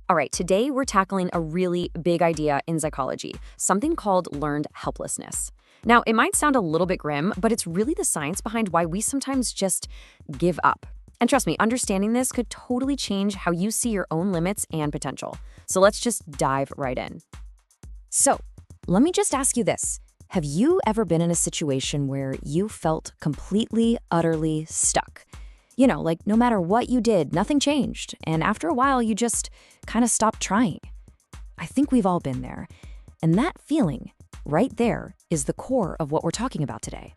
All right, today we're tackling a really big idea in psychology, something called learned helplessness. Now, it might sound a little bit grim, but it's really the science behind why we sometimes just give up. And trust me, understanding this could totally change how you see your own limits and potential. So let's just dive right in. So, let me just ask you this. Have you ever been in a situation where you felt completely, utterly stuck? Like no matter what you did, nothing changed. And after a while, you just kind of stopped trying. I think we've all been there. And that feeling right there is the core of what we're talking about today.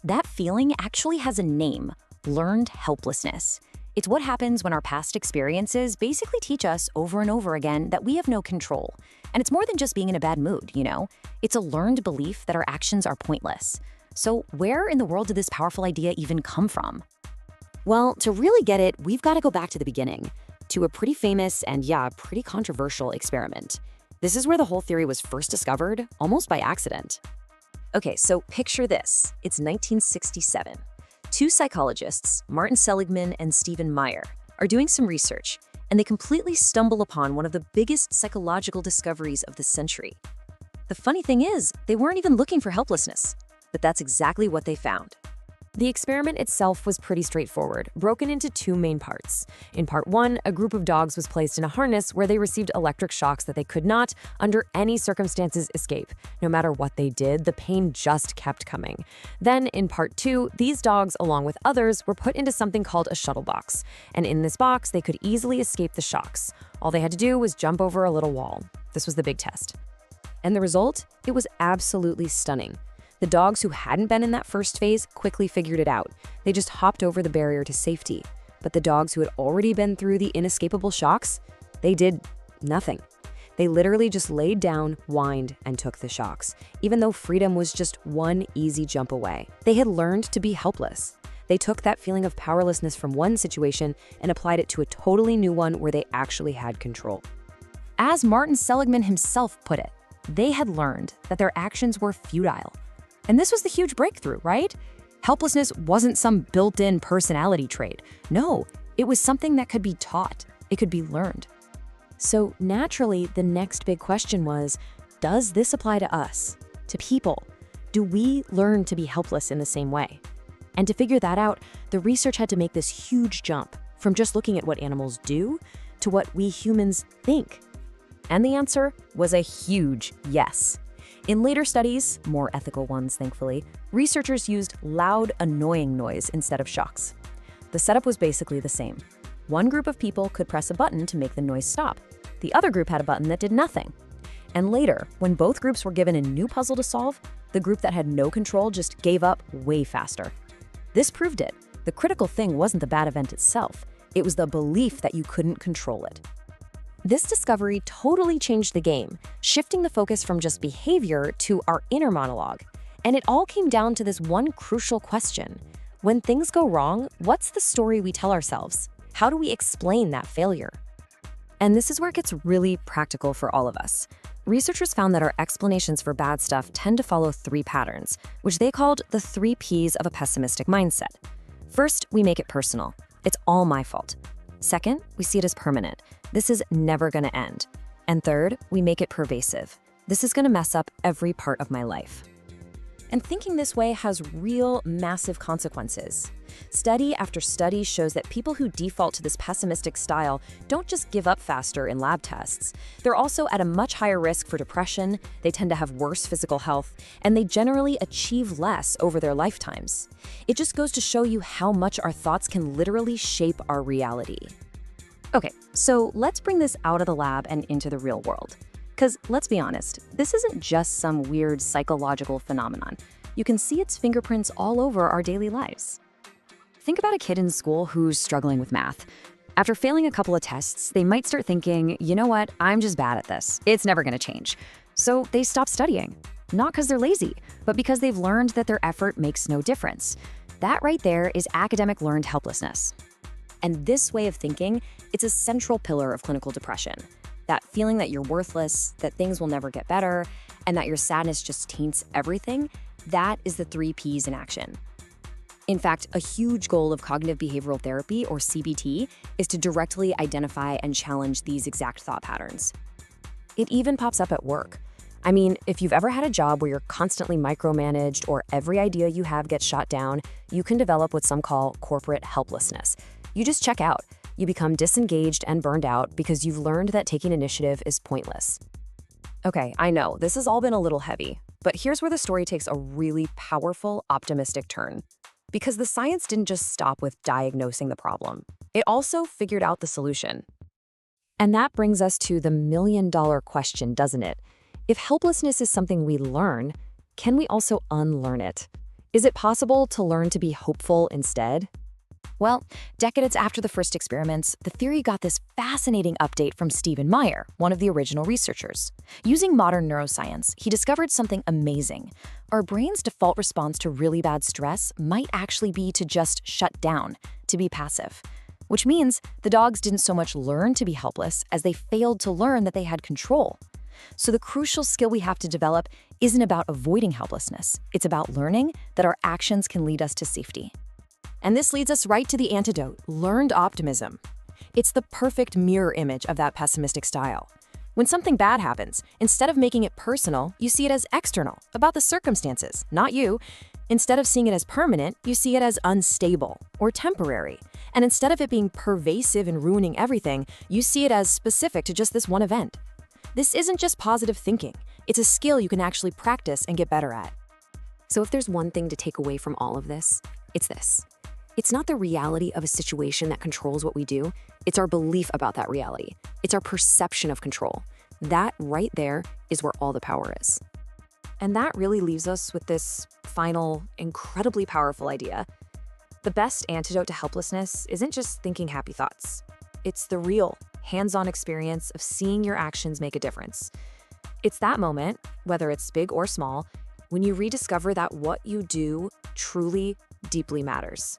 That feeling actually has a name, learned helplessness. It's what happens when our past experiences basically teach us over and over again that we have no control. And it's more than just being in a bad mood. It's a learned belief that our actions are pointless. So where in the world did this powerful idea even come from? Well, to really get it, we've got to go back to the beginning, to a pretty famous and pretty controversial experiment. This is where the whole theory was first discovered, almost by accident. Okay, so picture this. It's 1967. Two psychologists, Martin Seligman and Stephen Meyer, are doing some research, and they completely stumble upon one of the biggest psychological discoveries of the century. The funny thing is, they weren't even looking for helplessness, but that's exactly what they found. The experiment itself was pretty straightforward, broken into two main parts. In part one, a group of dogs was placed in a harness where they received electric shocks that they could not, under any circumstances, escape. No matter what they did, the pain just kept coming. Then, in part two, these dogs, along with others, were put into something called a shuttlebox. And in this box, they could easily escape the shocks. All they had to do was jump over a little wall. This was the big test. And the result? It was absolutely stunning. The dogs who hadn't been in that first phase quickly figured it out. They just hopped over the barrier to safety. But the dogs who had already been through the inescapable shocks, they did nothing. They literally just laid down, whined, and took the shocks, even though freedom was just one easy jump away. They had learned to be helpless. They took that feeling of powerlessness from one situation and applied it to a totally new one where they actually had control. As Martin Seligman himself put it, they had learned that their actions were futile. And this was the huge breakthrough, right? Helplessness wasn't some built-in personality trait. No, it was something that could be taught. It could be learned. So naturally, the next big question was, does this apply to us, to people? Do we learn to be helpless in the same way? And to figure that out, the research had to make this huge jump from just looking at what animals do to what we humans think. And the answer was a huge yes. In later studies, more ethical ones thankfully, researchers used loud, annoying noise instead of shocks. The setup was basically the same. One group of people could press a button to make the noise stop. The other group had a button that did nothing. And later, when both groups were given a new puzzle to solve, the group that had no control just gave up way faster. This proved it. The critical thing wasn't the bad event itself. It was the belief that you couldn't control it. This discovery totally changed the game, shifting the focus from just behavior to our inner monologue. And it all came down to this one crucial question. When things go wrong, what's the story we tell ourselves? How do we explain that failure? And this is where it gets really practical for all of us. Researchers found that our explanations for bad stuff tend to follow three patterns, which they called the 3 Ps of a pessimistic mindset. First, we make it personal. It's all my fault. Second, we see it as permanent. This is never going to end. And third, we make it pervasive. This is going to mess up every part of my life. And thinking this way has real, massive consequences. Study after study shows that people who default to this pessimistic style don't just give up faster in lab tests. They're also at a much higher risk for depression, they tend to have worse physical health, and they generally achieve less over their lifetimes. It just goes to show you how much our thoughts can literally shape our reality. Okay, so let's bring this out of the lab and into the real world. Because let's be honest, this isn't just some weird psychological phenomenon. You can see its fingerprints all over our daily lives. Think about a kid in school who's struggling with math. After failing a couple of tests, they might start thinking, you know what, I'm just bad at this. It's never going to change. So they stop studying. Not because they're lazy, but because they've learned that their effort makes no difference. That right there is academic learned helplessness. And this way of thinking, it's a central pillar of clinical depression. That feeling that you're worthless, that things will never get better, and that your sadness just taints everything, that is the 3 Ps in action. In fact, a huge goal of cognitive behavioral therapy, or CBT, is to directly identify and challenge these exact thought patterns. It even pops up at work. I mean, if you've ever had a job where you're constantly micromanaged or every idea you have gets shot down, you can develop what some call corporate helplessness. You just check out. You become disengaged and burned out because you've learned that taking initiative is pointless. Okay, I know, this has all been a little heavy, but here's where the story takes a really powerful, optimistic turn. Because the science didn't just stop with diagnosing the problem. It also figured out the solution. And that brings us to the million-dollar question, doesn't it? If helplessness is something we learn, can we also unlearn it? Is it possible to learn to be hopeful instead? Well, decades after the first experiments, the theory got this fascinating update from Stephen Meyer, one of the original researchers. Using modern neuroscience, he discovered something amazing. Our brain's default response to really bad stress might actually be to just shut down, to be passive. Which means the dogs didn't so much learn to be helpless as they failed to learn that they had control. So the crucial skill we have to develop isn't about avoiding helplessness. It's about learning that our actions can lead us to safety. And this leads us right to the antidote, learned optimism. It's the perfect mirror image of that pessimistic style. When something bad happens, instead of making it personal, you see it as external, about the circumstances, not you. Instead of seeing it as permanent, you see it as unstable or temporary. And instead of it being pervasive and ruining everything, you see it as specific to just this one event. This isn't just positive thinking. It's a skill you can actually practice and get better at. So if there's one thing to take away from all of this, it's this. It's not the reality of a situation that controls what we do. It's our belief about that reality. It's our perception of control. That right there is where all the power is. And that really leaves us with this final, incredibly powerful idea. The best antidote to helplessness isn't just thinking happy thoughts. It's the real, hands-on experience of seeing your actions make a difference. It's that moment, whether it's big or small, when you rediscover that what you do truly, deeply matters.